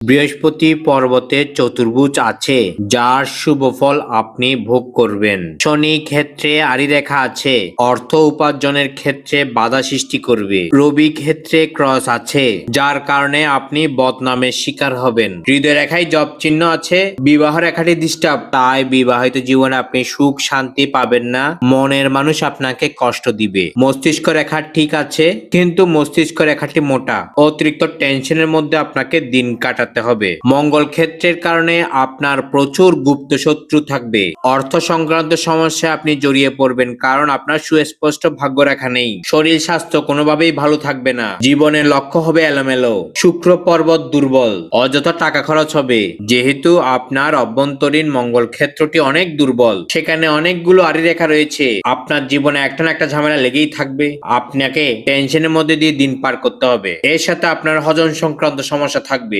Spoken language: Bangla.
বৃহস্পতি পর্বতে চতুর্ভুজ আছে, যার শুভ ফল আপনি ভোগ করবেন। শনি ক্ষেত্রে আড়ি রেখা আছে, অর্থ উপার্জনের ক্ষেত্রে বাধা সৃষ্টি করবে। রবি ক্ষেত্রে ক্রস আছে, যার কারণে আপনি বদনামের শিকার হবেন। হৃদয় রেখায় জপ চিহ্ন আছে, বিবাহ রেখাটি ডিস্টার্ব, তাই বিবাহিত জীবনে আপনি সুখ শান্তি পাবেন না। মনের মানুষ আপনাকে কষ্ট দিবে। মস্তিষ্ক রেখা ঠিক আছে, কিন্তু মস্তিষ্ক রেখাটি মোটা, অতিরিক্ত টেনশনের মধ্যে আপনাকে দিন কাটাতে হবে। মঙ্গল ক্ষেত্রের কারণে আপনার প্রচুর গুপ্ত শত্রু থাকবে। অর্থ সংক্রান্ত সমস্যায় আপনি জড়িয়ে পড়বেন, কারণ আপনার সুস্পষ্ট ভাগ্যরেখা নেই। শরীর স্বাস্থ্য কোনোভাবেই ভালো থাকবে না। জীবনের লক্ষ্য হবে এলোমেলো। শুক্র পর্বত দুর্বল, অযথা টাকা খরচ হবে। যেহেতু আপনার অভ্যন্তরীণ মঙ্গল ক্ষেত্রটি অনেক দুর্বল, সেখানে অনেকগুলো আড়ি রেখা রয়েছে। আপনার জীবনে একটা না একটা ঝামেলা লেগেই থাকবে। আপনাকে টেনশনের মধ্যে দিয়ে দিন পার করতে হবে। এর সাথে আপনার হজম সংক্রান্ত সমস্যা থাকবে।